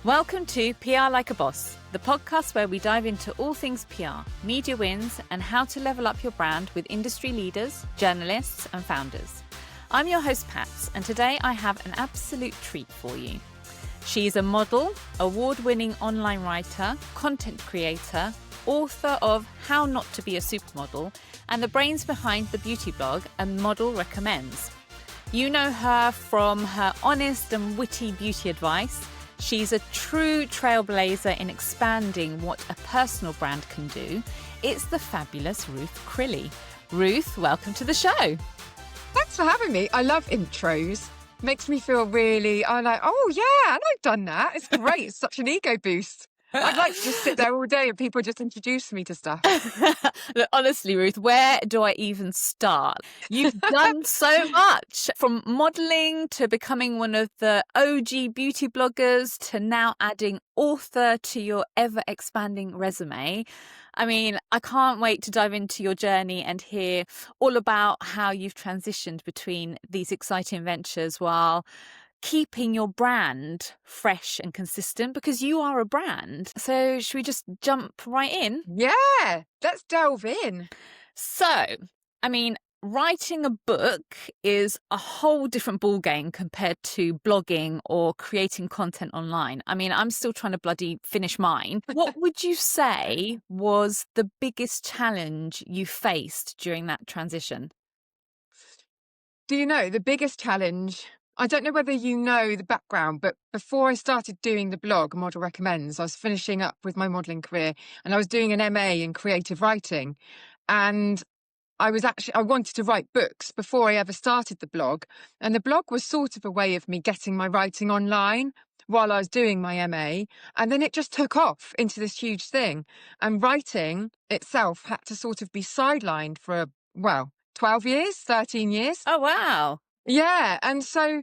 Welcome to PR Like a Boss, the podcast where we dive into all things PR, media wins, and how to level up your brand with industry leaders, journalists, and founders. I'm your host, Patz, and today I have an absolute treat for you. She's a model, award-winning online writer, content creator, author of How Not to Be a Supermodel, and the brains behind the beauty blog A Model Recommends. You know her from her honest and witty beauty advice. She's a true trailblazer in expanding what a personal brand can do. It's the fabulous Ruth Crilly. Ruth, welcome to the show. Thanks for having me. I love intros. Makes me feel really, I'm like, oh yeah, and I've done that. It's great. It's such an ego boost. I'd like to just sit there all day and people just introduce me to stuff. Look, honestly, Ruth, where do I even start? You've done so much, from modelling to becoming one of the OG beauty bloggers to now adding author to your ever-expanding resume. I mean, I can't wait to dive into your journey and hear all about how you've transitioned between these exciting ventures while keeping your brand fresh and consistent, because you are a brand. So should we just jump right in? Yeah, let's delve in. So, I mean, writing a book is a whole different ballgame compared to blogging or creating content online. I mean, I'm still trying to bloody finish mine. What would you say was the biggest challenge you faced during that transition? Do you know the biggest challenge? I don't know whether you know the background, but before I started doing the blog, Model Recommends, I was finishing up with my modelling career and I was doing an MA in creative writing. And I wanted to write books before I ever started the blog. And the blog was sort of a way of me getting my writing online while I was doing my MA. And then it just took off into this huge thing. And writing itself had to sort of be sidelined for, 12 years, 13 years. Oh, wow. Yeah. And so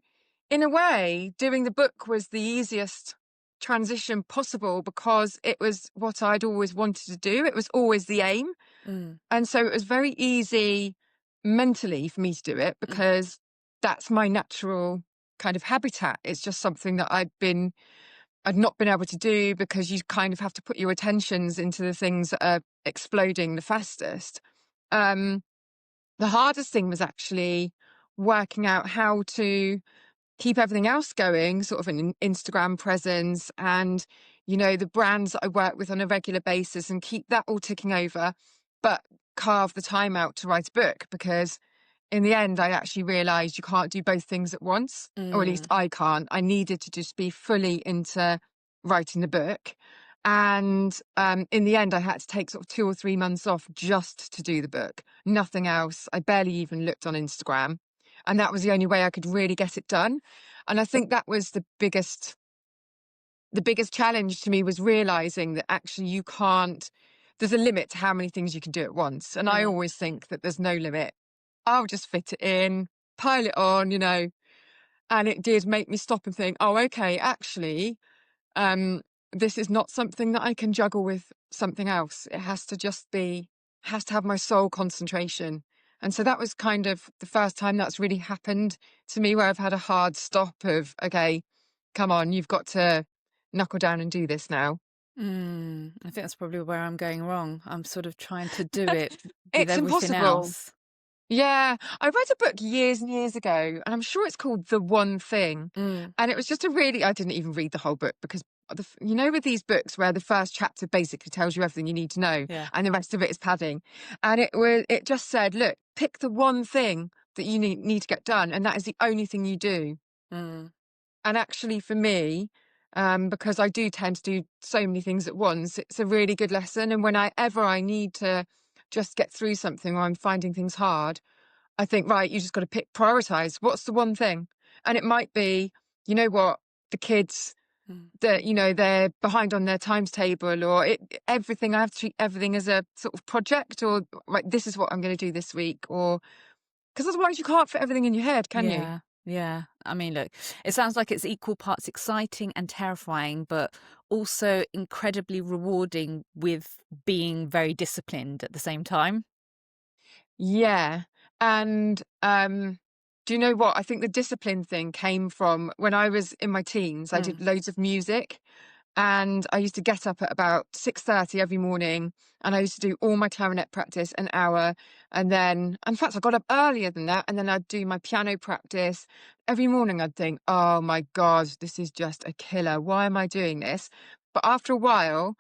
in a way, doing the book was the easiest transition possible because it was what I'd always wanted to do. It was always the aim. And so it was very easy mentally for me to do it because that's my natural kind of habitat. It's just something that I'd not been able to do because you kind of have to put your attentions into the things that are exploding the fastest. The hardest thing was actually working out how to keep everything else going, sort of an Instagram presence and, the brands that I work with on a regular basis and keep that all ticking over, but carve the time out to write a book because in the end, I actually realised you can't do both things at once, or at least I can't. I needed to just be fully into writing the book. And in the end, I had to take sort of 2 or 3 months off just to do the book. Nothing else. I barely even looked on Instagram. And that was the only way I could really get it done. And I think that was the biggest challenge to me, was realising that actually there's a limit to how many things you can do at once. And I always think that there's no limit. I'll just fit it in, pile it on, and it did make me stop and think, oh, okay, actually, this is not something that I can juggle with something else. It has to have my sole concentration. And so that was kind of the first time that's really happened to me, where I've had a hard stop of, okay, come on, you've got to knuckle down and do this now. I think that's probably where I'm going wrong. I'm sort of trying to do it with It's everything impossible. else. Yeah, I read a book years and years ago, and I'm sure it's called The One Thing. And it was just I didn't even read the whole book because, with these books where the first chapter basically tells you everything you need to know, and the rest of it is padding. And it just said, look, pick the one thing that you need to get done, and that is the only thing you do. And actually for me, because I do tend to do so many things at once, it's a really good lesson. And whenever I need to just get through something or I'm finding things hard, I think, right, you just got to prioritize. What's the one thing? And it might be, the kids that, they're behind on their times table, or everything. I have to treat everything as a sort of project, or like, this is what I'm going to do this week, or because otherwise you can't fit everything in your head, can you? Yeah. I mean, look, it sounds like it's equal parts exciting and terrifying, but also incredibly rewarding with being very disciplined at the same time. Yeah. And Do you know what? I think the discipline thing came from when I was in my teens. I did loads of music, and I used to get up at about 6:30 every morning, and I used to do all my clarinet practice an hour. And then, in fact, I got up earlier than that, and then I'd do my piano practice. Every morning I'd think, oh my God, this is just a killer. Why am I doing this? But after a while,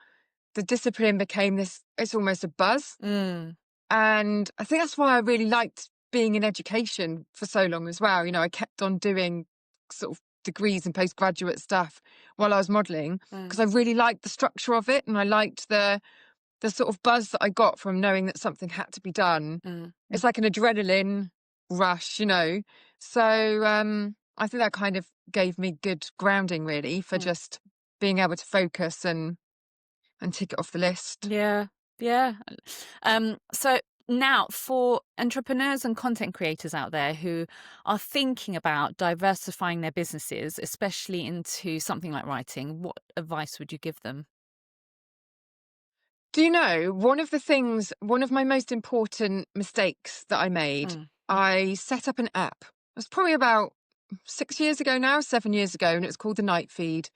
the discipline became this, it's almost a buzz. And I think that's why I really liked being in education for so long as well. You know, I kept on doing sort of degrees and postgraduate stuff while I was modelling, because I really liked the structure of it, and I liked the sort of buzz that I got from knowing that something had to be done. It's like an adrenaline rush, you know. So I think that kind of gave me good grounding, really, for just being able to focus and tick it off the list. Yeah. So now, for entrepreneurs and content creators out there who are thinking about diversifying their businesses, especially into something like writing, what advice would you give them? Do you know, one of my most important mistakes that I made, I set up an app. It was probably about 6 years ago now, 7 years ago, and it was called the Night Feed.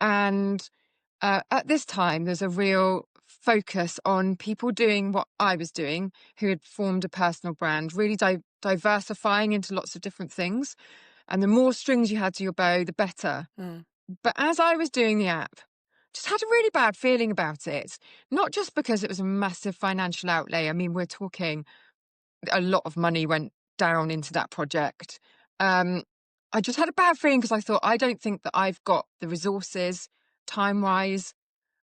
And at this time, there's a real focus on people doing what I was doing, who had formed a personal brand, really diversifying into lots of different things. And the more strings you had to your bow, the better. But as I was doing the app, just had a really bad feeling about it. Not just because it was a massive financial outlay. I mean, we're talking a lot of money went down into that project. I just had a bad feeling because I thought, I don't think that I've got the resources, time-wise,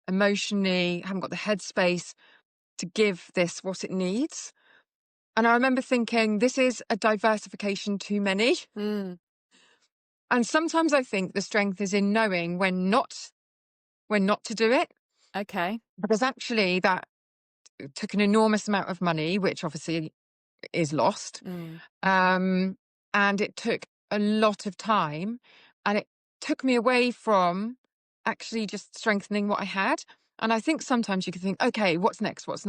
emotionally, haven't got the headspace to give this what it needs. And I remember thinking, this is a diversification too many. And sometimes I think the strength is in knowing when not to do it. Okay. Because actually that took an enormous amount of money, which obviously is lost. And it took a lot of time, and it took me away from actually just strengthening what I had. And I think sometimes you can think, okay, what's next? What,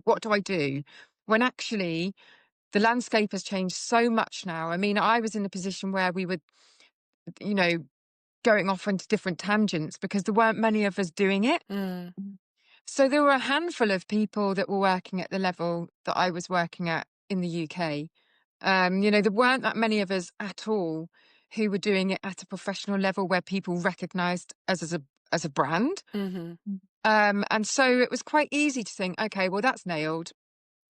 what do I do? When actually the landscape has changed so much now. I mean, I was in a position where we would, you know, going off into different tangents because there weren't many of us doing it. So there were a handful of people that were working at the level that I was working at in the UK. There weren't that many of us at all who were doing it at a professional level where people recognised us as a brand. And so it was quite easy to think, okay, well, that's nailed.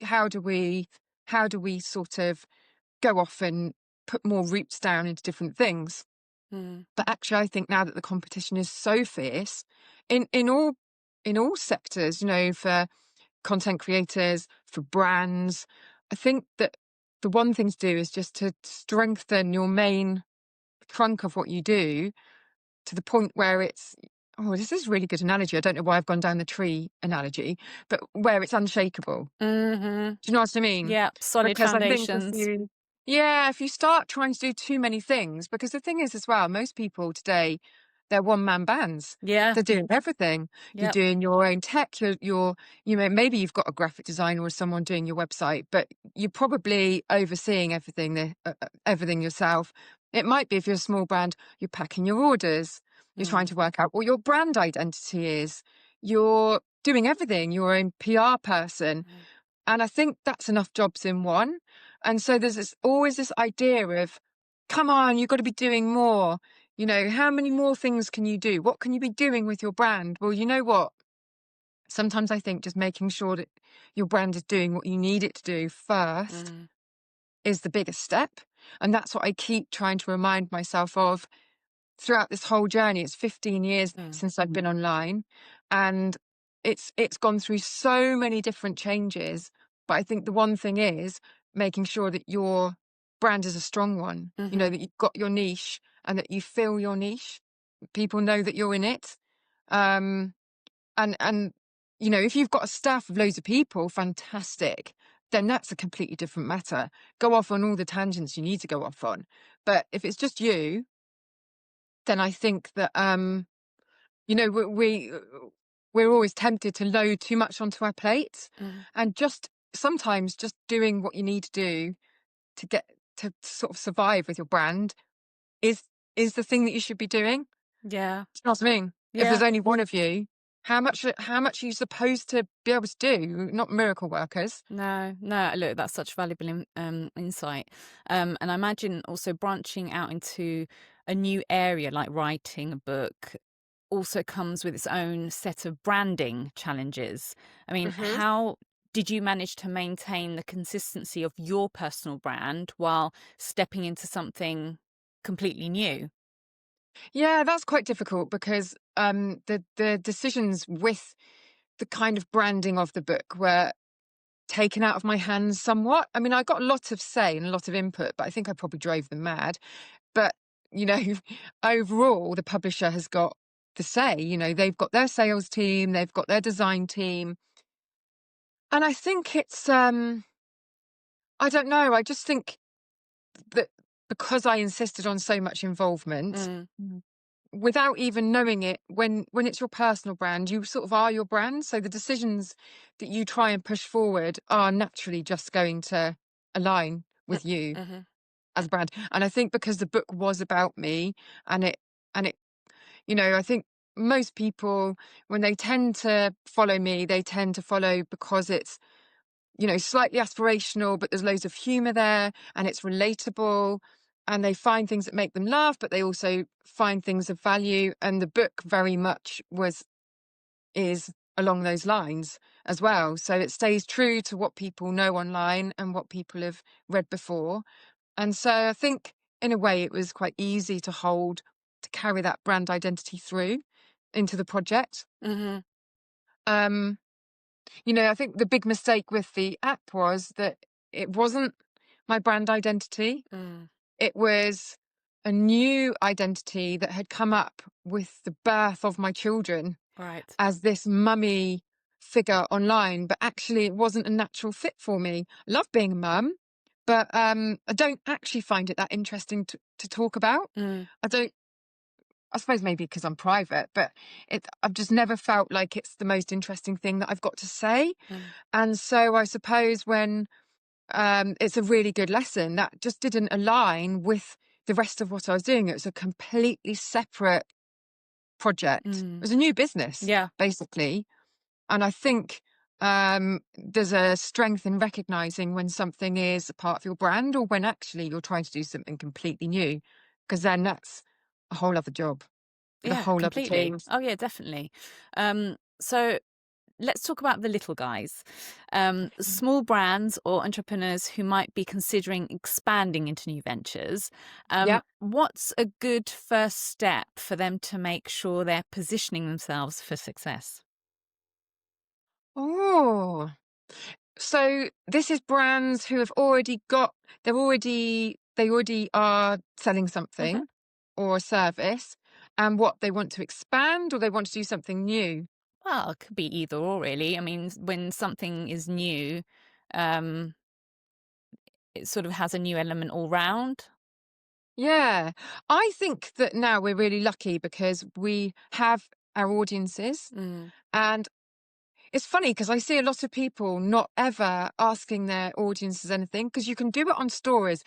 How do we sort of go off and put more roots down into different things? But actually, I think now that the competition is so fierce in all sectors, you know, for content creators, for brands, I think that the one thing to do is just to strengthen your main trunk of what you do to the point where it's, oh, this is a really good analogy. I don't know why I've gone down the tree analogy, but where it's unshakable. Do you know what I mean? Yeah, solid Because foundations. I think if you start trying to do too many things, because the thing is as well, most people today, they're one-man bands. Yeah. They're doing everything. Yep. You're doing your own tech. Maybe you've got a graphic designer or someone doing your website, but you're probably overseeing everything yourself. It might be, if you're a small brand, you're packing your orders. You're trying to work out what your brand identity is. You're doing everything, your own PR person. And I think that's enough jobs in one. And so there's always this idea of, come on, you've got to be doing more. You know, how many more things can you do? What can you be doing with your brand? Well, you know what? Sometimes I think just making sure that your brand is doing what you need it to do first is the biggest step. And that's what I keep trying to remind myself of throughout this whole journey. It's 15 years since I've been online, and it's gone through so many different changes. But I think the one thing is making sure that your brand is a strong one, you know, that you've got your niche and that you fill your niche. People know that you're in it. And you know, if you've got a staff of loads of people, fantastic. Then that's a completely different matter. Go off on all the tangents you need to go off on. But if it's just you, then I think that you know, we're always tempted to load too much onto our plates, and just sometimes just doing what you need to do to to sort of survive with your brand is the thing that you should be doing. Yeah. Do you know what I mean? If Yeah. there's only one of you, how much are you supposed to be able to do? Not miracle workers. No, no, look, that's such valuable insight. And I imagine also branching out into a new area like writing a book also comes with its own set of branding challenges. I mean, hmm how did you manage to maintain the consistency of your personal brand while stepping into something completely new? Yeah, that's quite difficult because the decisions with the kind of branding of the book were taken out of my hands somewhat. I mean, I got a lot of say and a lot of input, but I think I probably drove them mad. But, you know, overall, the publisher has got the say. You know, they've got their sales team, they've got their design team. And I think it's, I don't know, I just think that because I insisted on so much involvement, Mm, without even knowing it, when it's your personal brand, you sort of are your brand. So the decisions that you try and push forward are naturally just going to align mm, with you mhm, as a brand. And I think because the book was about me, and it, you know, I think most people, when they tend to follow me, they tend to follow because it's, you know, slightly aspirational, but there's loads of humor there and it's relatable, and they find things that make them laugh, but they also find things of value. And the book very much is along those lines as well. So it stays true to what people know online and what people have read before. And so I think in a way it was quite easy to carry that brand identity through into the project. mhm, Um, you know, I think the big mistake with the app was that it wasn't my brand identity. mm, It was a new identity that had come up with the birth of my children right. as this mummy figure online, but actually it wasn't a natural fit for me. I love being a mum, but I don't actually find it that interesting to talk about. Mm, I don't. I suppose maybe because I'm private, but I've just never felt like it's the most interesting thing that I've got to say. mm, And so I suppose when it's a really good lesson that just didn't align with the rest of what I was doing. It was a completely separate project. It mm. was a new business, Yeah. basically. And I think there's a strength in recognizing when something is a part of your brand or when actually you're trying to do something completely new, because then that's a whole other job with a Yeah, whole other completely. team. Oh, yeah, definitely. So let's talk about the little guys. Small brands or entrepreneurs who might be considering expanding into new ventures. Yeah. What's a good first step for them to make sure they're positioning themselves for success? Oh, so this is brands who have already got, they already are selling Hmm. something or a service, and what they want to expand or they want to do something new. Well, it could be either or, really. I mean, when something is new, um, it sort of has a new element all round. Yeah, I think that now we're really lucky because we have our audiences. Mm, And it's funny because I see a lot of people not ever asking their audiences anything, because you can do it on stories.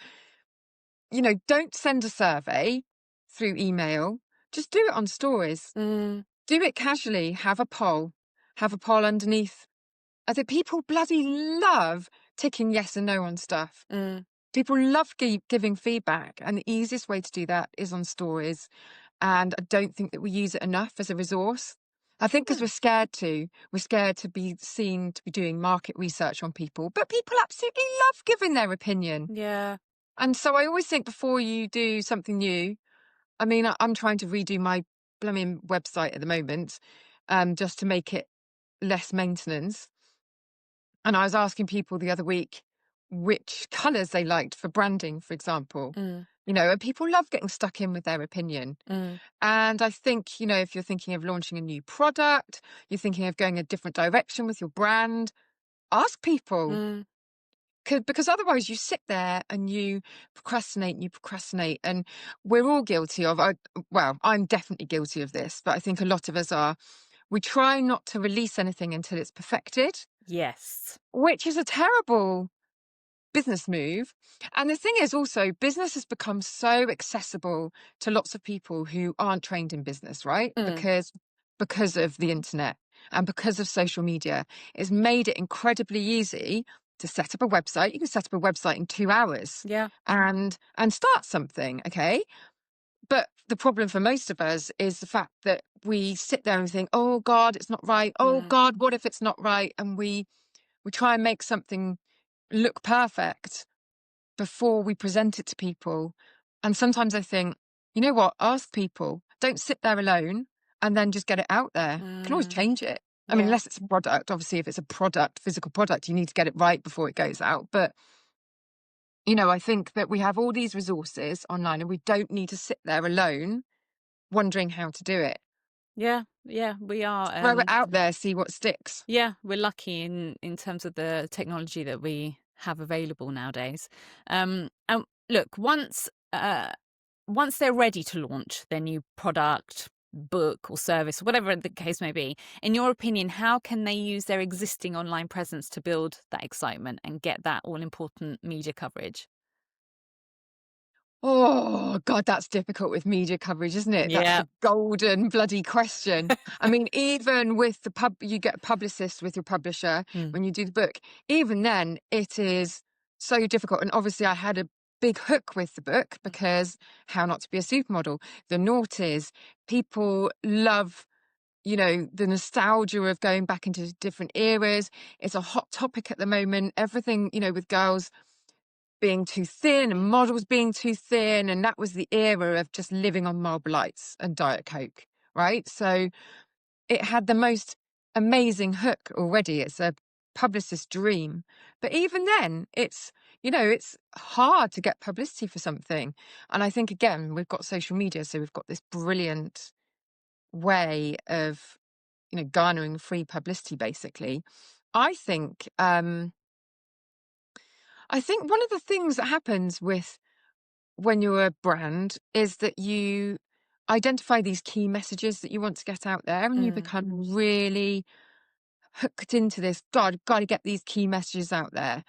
You know, don't send a survey through email, just do it on stories. mm, Do it casually, have a poll underneath. I think people bloody love ticking yes and no on stuff. mm. People love giving feedback, and the easiest way to do that is on stories. And I don't think that we use it enough as a resource. I think because Yeah. we're scared to be seen to be doing market research on people, but people absolutely love giving their opinion. Yeah. And so I always think before you do something new, I mean, I'm trying to redo my blooming website at the moment, just to make it less maintenance. And I was asking people the other week which colours they liked for branding, for example. Mm, You know, and people love getting stuck in with their opinion. mm, And I think, you know, if you're thinking of launching a new product, you're thinking of going a different direction with your brand, ask people. mm. Because otherwise you sit there and you procrastinate and you procrastinate. And we're all guilty of, well, I'm definitely guilty of this, but I think a lot of us are. We try not to release anything until it's perfected, Yes. which is a terrible business move. And the thing is also, business has become so accessible to lots of people who aren't trained in business, right? Because of the internet and because of social media, it's made it incredibly easy to set up a website. You can set up a website in 2 hours, Yeah. and start something, okay? But the problem for most of us is the fact that we sit there and think, oh God, it's not right. Oh God, what if it's not right? And we try and make something look perfect before we present it to people. And sometimes I think, you know what, ask people. Don't sit there alone and then just get it out there. You can always change it. I mean, Yeah. unless it's a product. Obviously, if it's a product, physical product, you need to get it right before it goes out. But, you know, I think that we have all these resources online and we don't need to sit there alone wondering how to do it. Yeah. Yeah. We are. Throw it out there, see what sticks. Yeah, we're lucky in terms of the technology that we have available nowadays. And look, once they're ready to launch their new product, book, or service, whatever the case may be, in your opinion, how can they use their existing online presence to build that excitement and get that all important media coverage? Oh, God, that's difficult with media coverage, isn't it? That's Yeah. the golden bloody question. I mean, even with you get a publicist with your publisher Mm. when you do the book, even then it is so difficult. And obviously I had a big hook with the book because How Not to Be a Supermodel, the noughties, people love, you know, the nostalgia of going back into different eras. It's a hot topic at the moment. Everything, you know, with girls being too thin and models being too thin. And that was the era of just living on Marlboro Lights and Diet Coke, right? So it had the most amazing hook already. It's a publicist's dream. But even then, it's, you know, it's hard to get publicity for something. And I think, again, we've got social media. So we've got this brilliant way of, you know, garnering free publicity, basically. I think, I think one of the things that happens with when you're a brand is that you identify these key messages that you want to get out there, and you become really hooked into this. Got to get these key messages out there.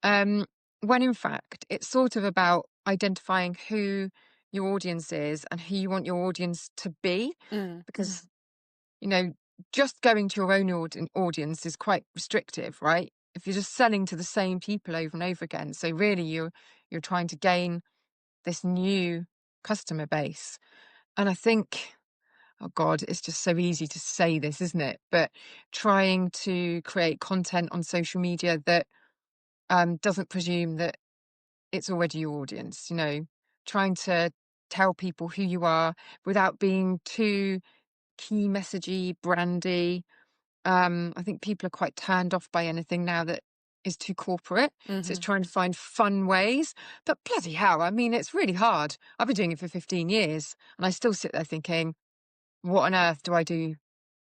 When in fact, it's sort of about identifying who your audience is and who you want your audience to be, because you know, just going to your own audience is quite restrictive, right? If you're just selling to the same people over and over again, so really you're trying to gain this new customer base. And I think, oh God, it's just so easy to say this, isn't it? But trying to create content on social media that doesn't presume that it's already your audience, you know, trying to tell people who you are without being too key messagey, brandy. I think people are quite turned off by anything now that is too corporate. So it's trying to find fun ways. But bloody hell, I mean, it's really hard. I've been doing it for 15 years and I still sit there thinking, what on earth do I do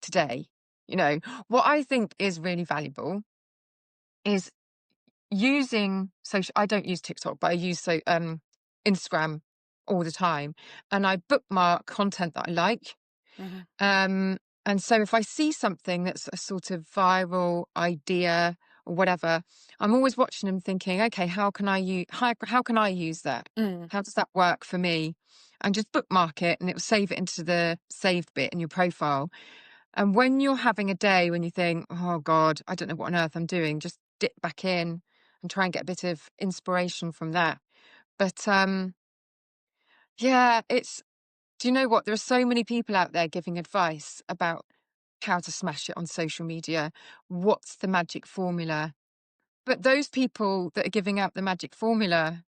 today? You know, what I think is really valuable is using social. I don't use TikTok, but I use Instagram all the time. And I bookmark content that I like. Um, and so if I see something that's a sort of viral idea or whatever, I'm always watching them thinking, okay, how can how can I use that? How does that work for me? And just bookmark it and it will save it into the saved bit in your profile. And when you're having a day when you think, oh God, I don't know what on earth I'm doing, just dip back in and try and get a bit of inspiration from that. But yeah, do you know what? There are so many people out there giving advice about how to smash it on social media. What's the magic formula? But those people that are giving out the magic formula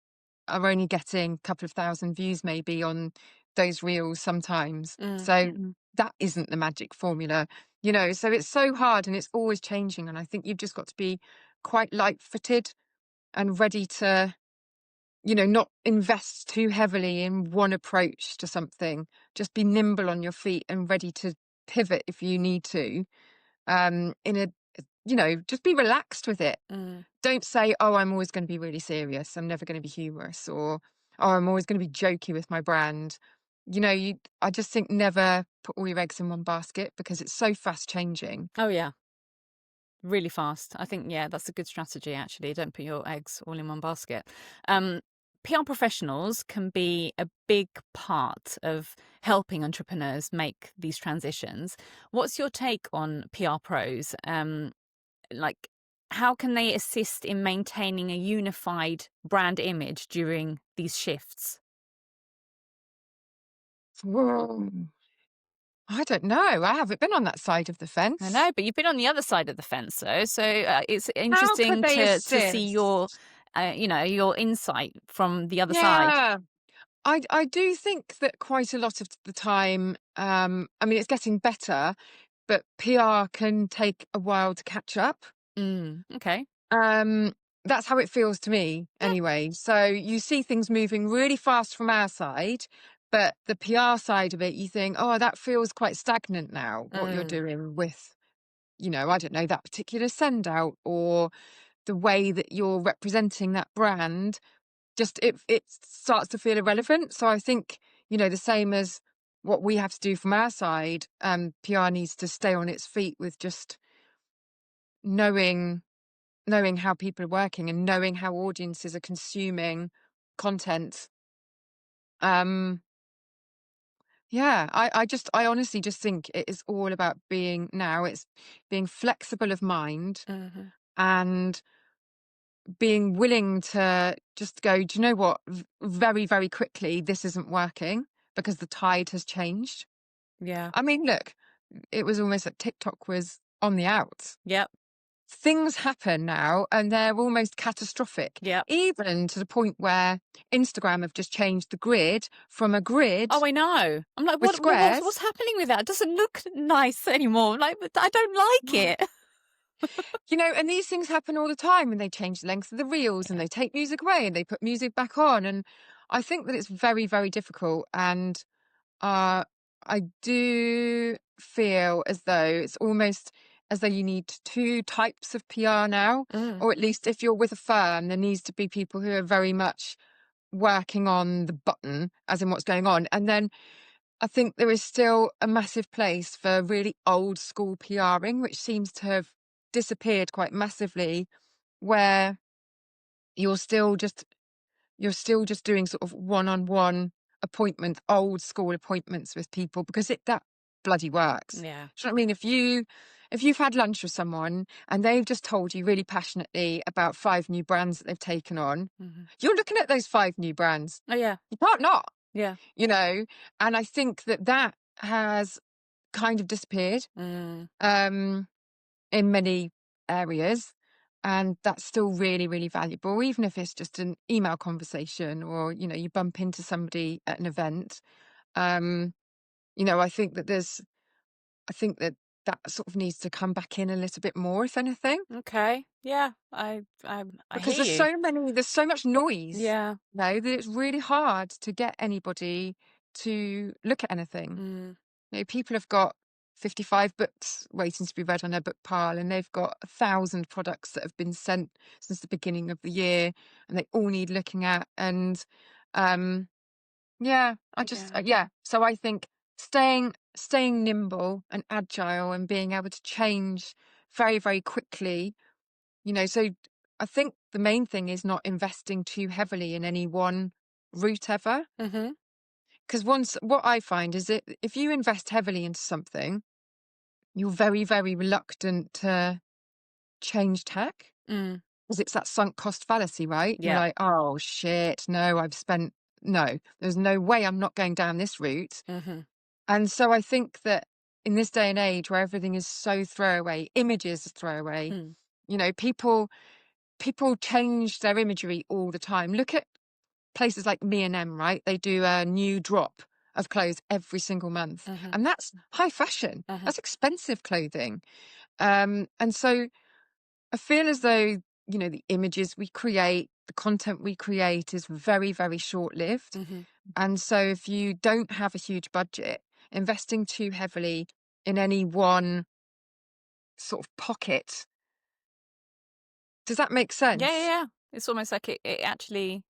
are only getting a couple of thousand views maybe on those reels sometimes. So that isn't the magic formula, you know. So it's so hard and it's always changing. And I think you've just got to be quite light-footed and ready to, you know, not invest too heavily in one approach to something. Just be nimble on your feet and ready to pivot if you need to. In a, you know, just be relaxed with it. Don't say, oh, I'm always going to be really serious. I'm never going to be humorous, or, oh, I'm always going to be jokey with my brand. You know, I just think never put all your eggs in one basket because it's so fast changing. Oh, yeah. really fast. I think, yeah, that's a good strategy, actually. Don't put your eggs all in one basket. Um, PR professionals can be a big part of helping entrepreneurs make these transitions. What's your take on PR pros? Like, how can they assist in maintaining a unified brand image during these shifts? Whoa. I don't know. I haven't been on that side of the I fence. know, but you've been on the other side of the fence, though, so it's How could interesting they to see your, assist? your insight from the other side. Yeah. I do think that quite a lot of the time, I mean, it's getting better, but PR can take a while to catch up. Okay. Um, that's how it feels to me Yeah. anyway. So you see things moving really fast from our side, but the PR side of it, you think, oh, that feels quite stagnant now, what you're Mm. doing with, I don't know, that particular send out or the way that you're representing that brand. Just it starts to feel irrelevant. So I think, the same as what we have to do from our side, PR needs to stay on its feet with just knowing how people are working and knowing how audiences are consuming content. Um, yeah, I honestly just think it is all about it's being flexible of mind Mhm. and being willing to just go, do you know what? Very, very quickly, this isn't working because the tide has changed. Yeah. I mean, look, it was almost like TikTok was on the outs. Yep. Things happen now and they're almost catastrophic, Yep. even to the point where Instagram have just changed the grid from a grid Oh, I know. I'm like, with what's squares. happening with that? It doesn't look nice anymore. Like, I don't like Mm. it. And these things happen all the time and they change the length of the reels and Yeah. they take music away and they put music back on. And I think that it's very, very difficult. And I do feel as though it's almost as though you need two types of PR now, Mm. or at least if you're with a firm, there needs to be people who are very much working on the button, as in what's going on. And then I think there is still a massive place for really old school PRing, which seems to have disappeared quite massively, where you're still just you're still just doing sort of one-on-one appointments, old school appointments with people because that bloody works. Yeah. Do you know what I mean? If you've had lunch with someone and they've just told you really passionately about 5 new brands that they've taken on, Hmm. you're looking at those 5 new brands. Oh, yeah. You can't not, Yeah. you know. And I think that has kind of disappeared. Mm. Um, in many areas. And that's still really, really valuable, even if it's just an email conversation or, you bump into somebody at an event. Um, I think that sort of needs to come back in a little bit more, if anything, Okay. Yeah. I because hear you. there's so much noise, Yeah. that it's really hard to get anybody to look at anything. Mm. People have got 55 books waiting to be read on their book pile, and they've got 1,000 products that have been sent since the beginning of the year, and they all need looking at. And um, yeah, Yeah. So I think staying nimble and agile and being able to change very, very quickly. So I think the main thing is not investing too heavily in any one route ever. Hmm. Because what I find is that if you invest heavily into something, you're very, very reluctant to change tack Mm. because it's that sunk cost fallacy, right? You're Yeah. like, oh shit, no, there's no way I'm not going down this route. Hmm. And so I think that in this day and age where everything is so throwaway, images are throwaway, Mm. people change their imagery all the time. Look at places like M&M, right? They do a new drop of clothes every single month. Hmm. And that's high fashion. Hmm. That's expensive clothing. And so I feel as though, the images we create, the content we create is very, very short lived. Hmm. And so if you don't have a huge budget, investing too heavily in any one sort of pocket, does that make Yeah. Yeah. sense? Yeah. It's almost like it actually.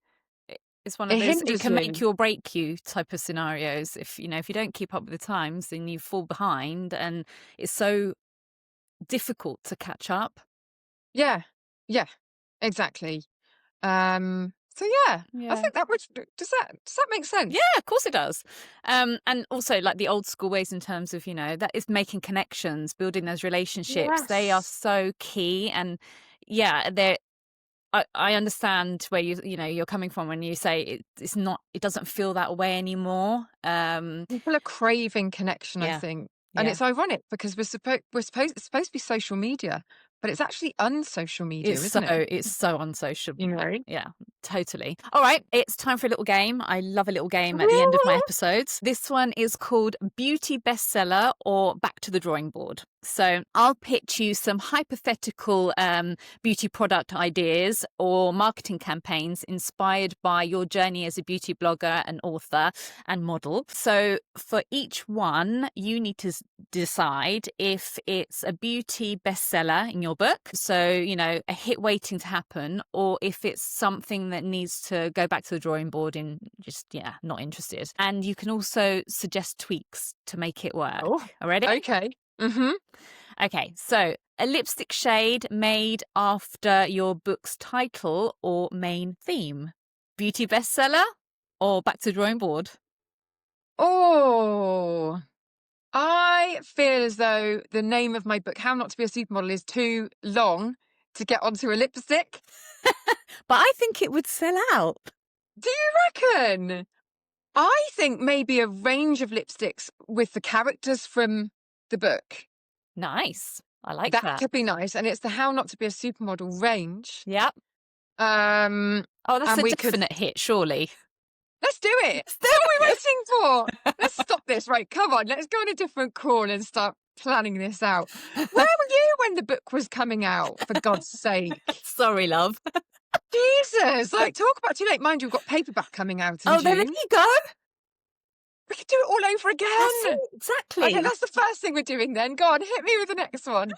It's one of It those, it hinders can make you. you or break you type of scenarios. If you don't keep up with the times, then you fall behind, and it's so difficult to catch up. Yeah. Yeah. Exactly. So yeah, I Yeah. think that would does that make sense? Yeah, of course it does. And also like the old school ways in terms of, that is making connections, building those relationships. They are Yes. so key. And yeah, I understand where you're coming from when you say it doesn't feel that way anymore. People are craving connection, I Yeah. think. And Yeah. it's ironic because it's supposed to be social media, but it's actually unsocial media, isn't it? It's so unsocial. You know? Yeah, totally. All right, it's time for a little game. I love a little game at the end of my episodes. This one is called Beauty Bestseller or Back to the Drawing Board. So I'll pitch you some hypothetical beauty product ideas or marketing campaigns inspired by your journey as a beauty blogger and author and model. So for each one, you need to decide if it's a beauty bestseller in your book, so a hit waiting to happen, or if it's something that needs to go back to the drawing board and just not interested. And you can also suggest tweaks to make it work. Oh, Already? okay. Mm-hmm. Okay, so a lipstick shade made after your book's title or main theme. Beauty bestseller or back to the drawing board? Oh, I feel as though the name of my book, How Not to Be a Supermodel, is too long to get onto a lipstick. But I think it would sell out. Do you reckon? I think maybe a range of lipsticks with the characters from the book. Nice. I like That that. could be nice. And it's the How Not to Be a Supermodel range. Yep. Um, Oh, that's and a we could definite hit, surely. let's do it. Let's do What are we it. waiting for? Let's stop this. Right, come on. Let's go on a different call and start planning this out. Where were you when the book was coming out? For God's sake. Sorry, love. Jesus. Like, talk about too late. Mind you, we've got paperback coming out in Oh, there June. you go. We could do it all over again. That's it. Exactly. Okay, that's the first thing we're doing then. Go on, hit me with the next one.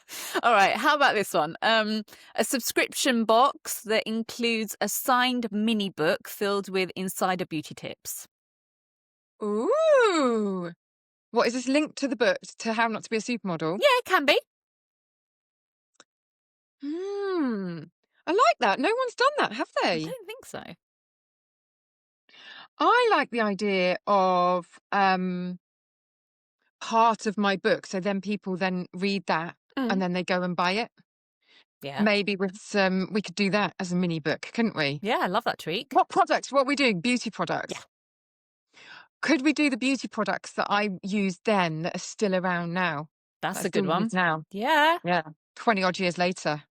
All right. How about this one? A subscription box that includes a signed mini book filled with insider beauty tips. Ooh. What is this linked to the book, to How Not to Be a Supermodel? Yeah, it can be. I like that. No one's done that, have I they? don't think so. I like the idea of part of my book, so then people then read that and then they go and buy it. Yeah. Maybe with some, we could do that as a mini book, couldn't we? Yeah, I love that tweak. What products? What are we doing? Beauty products. Yeah. Could we do the beauty products that I used then that are still around now? That's a good one. Now. Yeah. Yeah. 20 odd years later.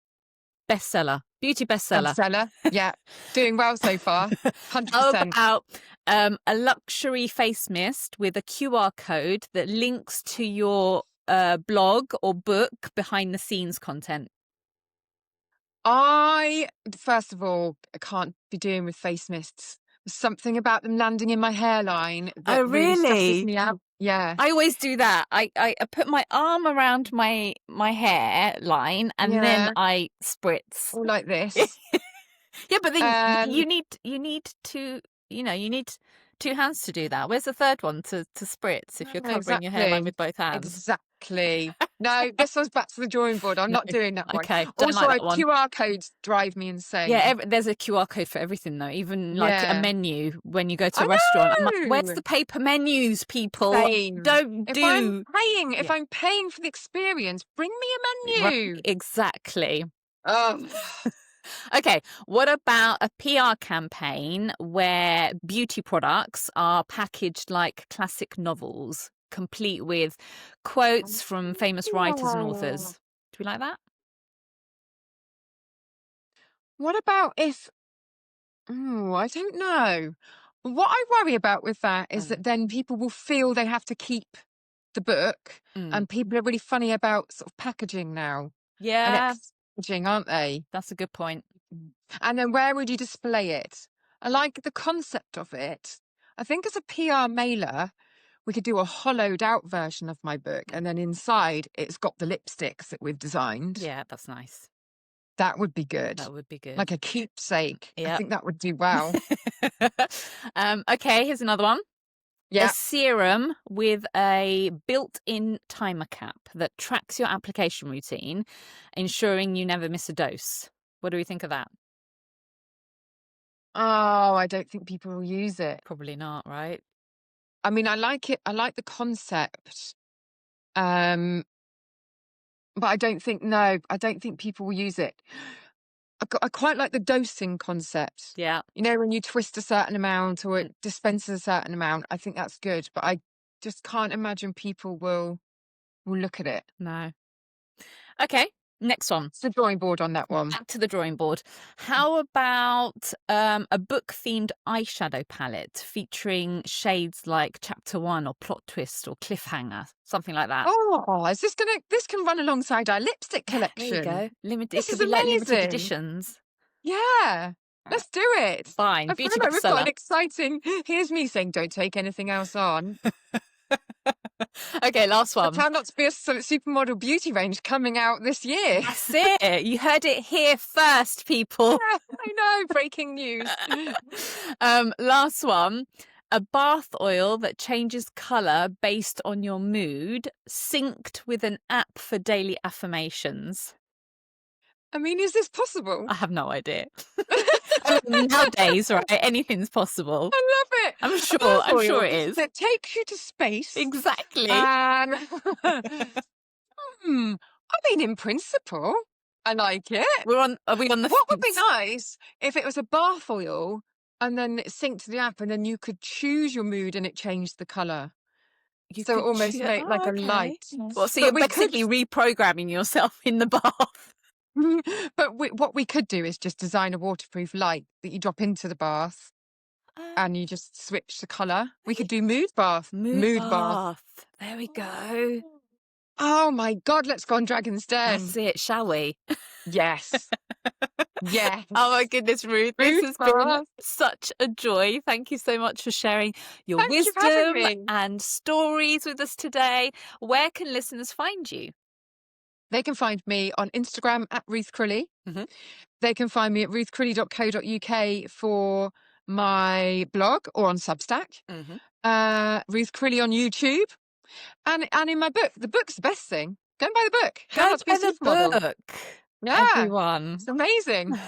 Bestseller. Beauty bestseller. Bestseller. Yeah. Doing well so far. 100%. How about a luxury face mist with a QR code that links to your blog or book behind the scenes content? First of all, I can't be doing with face mists. There's something about them landing in my hairline that really stresses me out. Yeah. I always do that. I put my arm around my hairline and then I spritz. All like this. Yeah, but then you need to, you need two hands to do that. Where's the third one to spritz if you're covering your hairline with both hands? Exactly. No, this one's back to the drawing board. I'm not doing that one. Okay. Also, like that one. QR codes drive me insane. Yeah, there's a QR code for everything though. Even like a menu when you go to a I restaurant. I'm like, know. where's the paper menus, people? Same. If I'm paying for the experience, bring me a menu. Right, exactly. Oh. Okay, what about a PR campaign where beauty products are packaged like classic novels, complete with quotes from famous writers and authors? Do we like that? What about if... Oh, I don't know. What I worry about with that is that then people will feel they have to keep the book, and people are really funny about sort of packaging now. Yeah. And packaging, aren't they? That's a good point. And then where would you display it? I like the concept of it. I think as a PR mailer, we could do a hollowed out version of my book, and then inside it's got the lipsticks that we've designed. Yeah, that's nice. That would be good. That would be good. Like a keepsake. Yep. I think that would do well. Okay, here's another one. Yeah. A serum with a built-in timer cap that tracks your application routine, ensuring you never miss a dose. What do we think of that? Oh, I don't think people will use it. Probably not, right? I mean, I like it. I like the concept. But I don't think people will use it. I quite like the dosing concept. Yeah. You know, when you twist a certain amount or it dispenses a certain amount, I think that's good. But I just can't imagine people will look at it. No. Okay, next one. It's the drawing board on that one. Back to the drawing board. How about a book-themed eyeshadow palette featuring shades like Chapter 1 or Plot Twist or Cliffhanger, something like that? Oh, this can run alongside our lipstick collection. There you go. Limited. This It is could be like limited amazing. editions. Yeah, let's do it. Fine. I feel Beauty like we've got an Bestseller. exciting. Here's me saying, don't take anything else on. Okay, last I one. plan not to be a Supermodel beauty range coming out this year. That's it. You heard it here first, people. Yeah, I know. Breaking news. Last one. A bath oil that changes colour based on your mood, synced with an app for daily affirmations. I mean, is this possible? I have no idea. Nowadays, right, anything's possible. I love it. I'm A bath sure oil it is. that takes you to space. Exactly. And I mean, in principle, I like it. Are we on the What would be fence? nice if it was a bath oil and then it synced to the app and then you could choose your mood and it changed the colour. So it almost make like a light. Well, so But you're we could- basically reprogramming yourself in the bath. But what we could do is just design a waterproof light that you drop into the bath and you just switch the colour. We could do mood bath. Mood bath. There we go. Oh my God, let's go on Dragon's Den. That's it, shall we? Yes. Yes. Oh my goodness, Ruth. This Mood has been bath. such a joy. Thank you so much for sharing your Thank you for having wisdom me. and stories with us today. Where can listeners find you? They can find me on Instagram at Ruth Crilly. Mhm. They can find me at ruthcrilly.co.uk for my blog or on Substack. Ruth Crilly on YouTube. And in my book. The book's the best thing. Go and buy the book. How Go Not to Be a buy the Supermodel. book. Yeah. Everyone. It's amazing.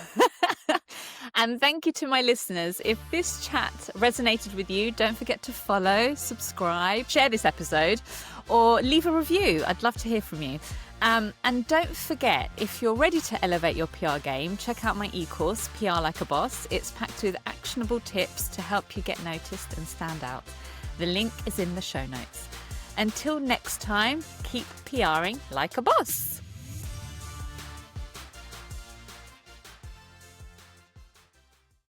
And thank you to my listeners. If this chat resonated with you, don't forget to follow, subscribe, share this episode, or leave a review. I'd love to hear from you. And don't forget, if you're ready to elevate your PR game, check out my e-course, PR Like a Boss. It's packed with actionable tips to help you get noticed and stand out. The link is in the show notes. Until next time, keep PRing like a boss.